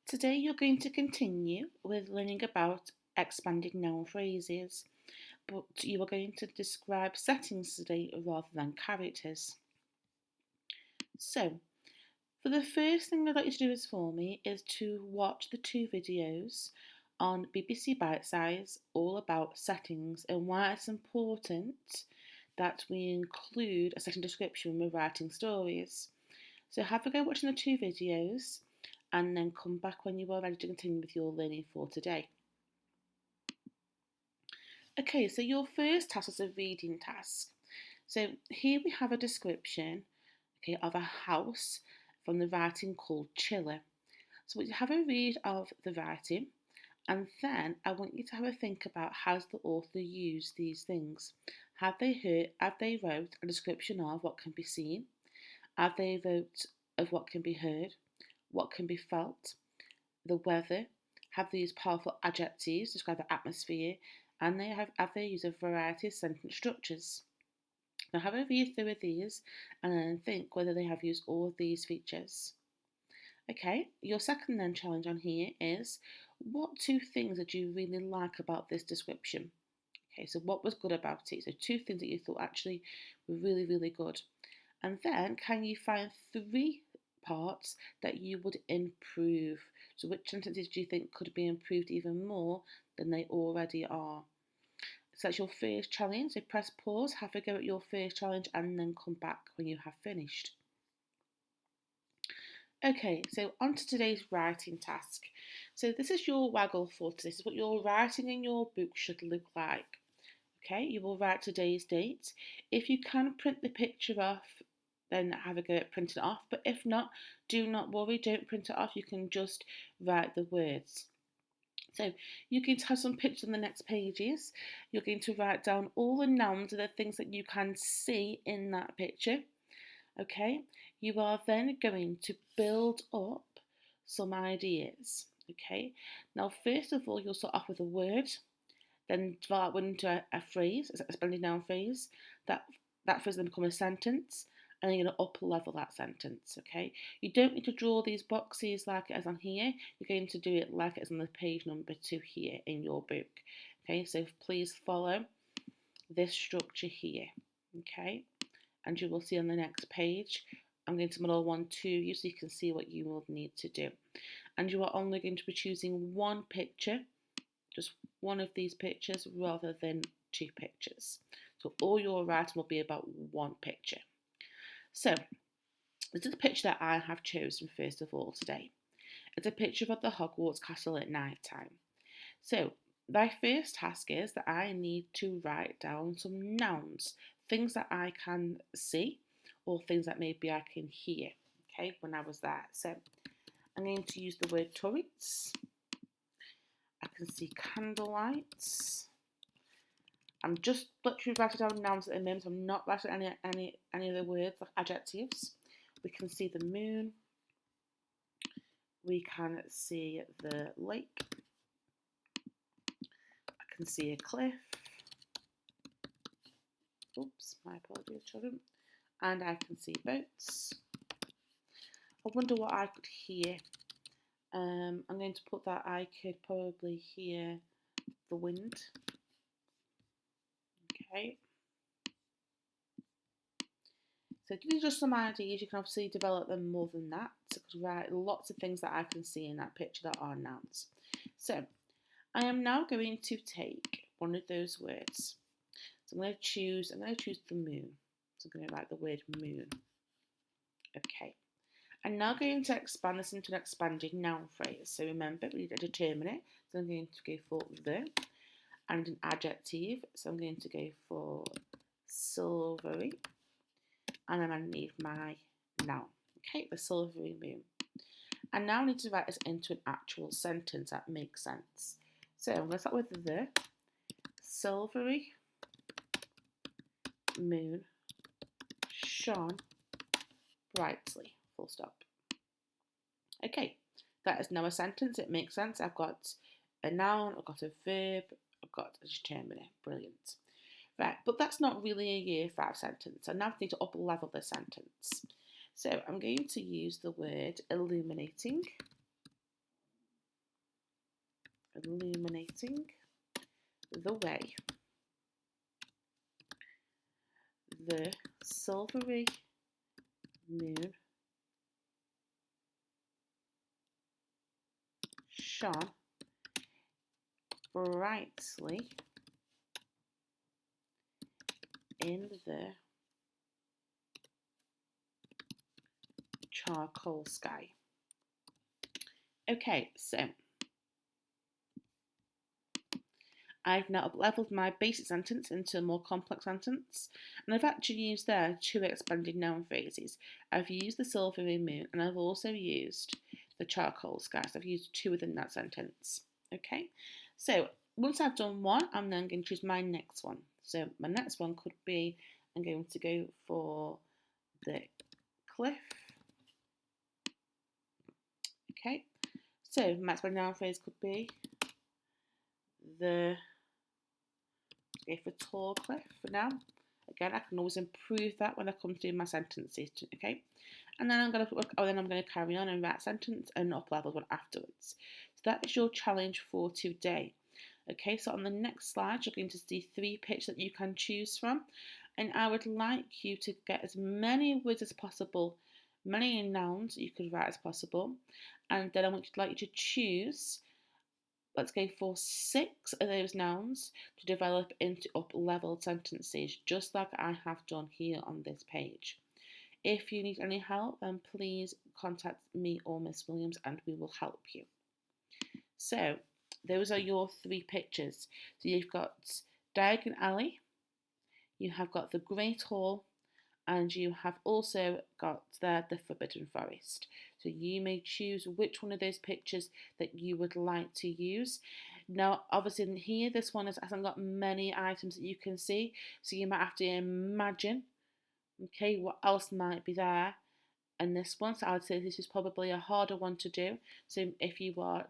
Today you're going to continue with learning about expanded noun phrases, but you are going to describe settings today rather than characters. So, for the first thing I'd like you to do is for me is to watch the two videos on BBC Bite Size all about settings and why it's important that we include a setting description when we're writing stories. So have a go watching the two videos and then come back when you are ready to continue with your learning for today. Okay, so your first task is a reading task. So here we have a description, of a house from the writing called Chiller. So we have a read of the writing, and then I want you to have a think about how the author used these things. Have they wrote a description of what can be seen? Have they wrote of what can be heard, what can be felt, the weather? Have they used powerful adjectives to describe the atmosphere? And have they used a variety of sentence structures? Now have a read through these and then think whether they have used all of these features. Okay, your second then challenge on here is, what two things did you really like about this description? Okay, so what was good about it? So two things that you thought actually were really, really good. And then can you find three parts that you would improve? So which sentences do you think could be improved even more than they already are? So that's your first challenge. So press pause, have a go at your first challenge and then come back when you have finished. Okay, so on to today's writing task. So this is your waggle for today. This is what your writing in your book should look like. Okay, you will write today's date. If you can print the picture off, then have a go at printing it off. But if not, do not worry, don't print it off. You can just write the words. So you're going to have some pictures on the next pages. You're going to write down all the nouns and the things that you can see in that picture. Okay, you are then going to build up some ideas. Okay, now first of all, you'll start off with a word, then develop into a phrase, a expanded noun phrase. That phrase then become a sentence, and then you're going to up level that sentence. Okay, you don't need to draw these boxes like it is on here. You're going to do it like it is on the page number 2 here in your book. Okay, so please follow this structure here. Okay, and you will see on the next page, I'm going to model 1 to you so you can see what you will need to do. And you are only going to be choosing one picture, just one of these pictures rather than two pictures. So all your writing will be about one picture. So this is a picture that I have chosen first of all today. It's a picture of the Hogwarts castle at night time. So my first task is that I need to write down some nouns, things that I can see or things that maybe I can hear, okay, when I was there. So I'm going to use the word turrets. I can see candlelights. I'm just literally writing down nouns at the moment. I'm not writing any of the words like adjectives. We can see the moon. We can see the lake. I can see a cliff. Oops, my apologies, children. And I can see boats. I wonder what I could hear. I'm going to put that I could probably hear the wind. Okay. So these are just some ideas. You can obviously develop them more than that. So I could write lots of things that I can see in that picture that are nouns. So I am now going to take one of those words. So I'm going to choose the moon. So I'm going to write the word moon. Okay. I'm now going to expand this into an expanded noun phrase. So remember, we need a determinate. So I'm going to go for the, and an adjective. So I'm going to go for silvery. And then I need my noun. Okay, the silvery moon. And now I need to write this into an actual sentence that makes sense. So I'm going to start with the silvery moon shone brightly. Full stop. Okay, that is now a sentence. It makes sense. I've got a noun, I've got a verb, I've got a determinate. Brilliant. Right, but that's not really a year 5 sentence. I now need to up level the sentence. So I'm going to use the word illuminating. illuminating the way. The silvery moon shone brightly in the charcoal sky. Okay, so I've now up-leveled my basic sentence into a more complex sentence, and I've actually used there 2 expanded noun phrases. I've used the silvery moon, and I've also used the charcoal sky. So I've used 2 within that sentence. Okay, so once I've done one, I'm then going to choose my next one. So my next one could be, I'm going to go for the cliff. Okay, so my expanded noun phrase could be the, go for tall cliff for now. Again, I can always improve that when I come to do my sentences. Okay, and then I'm going to carry on and write a sentence and up-level one afterwards. So that is your challenge for today. Okay, so on the next slide, you're going to see 3 pictures that you can choose from, and I would like you to get as many words as possible, many nouns that you could write as possible, and then I would like you to choose. Let's go for 6 of those nouns to develop into up-leveled sentences, just like I have done here on this page. If you need any help, then please contact me or Miss Williams and we will help you. So, those are your 3 pictures. So you've got Diagon Alley, you have got the Great Hall, and you have also got there the Forbidden Forest. So you may choose which one of those pictures that you would like to use. Now, obviously in here, this one hasn't got many items that you can see, so you might have to imagine, okay, what else might be there. And this one, so I would say this is probably a harder one to do. So if you are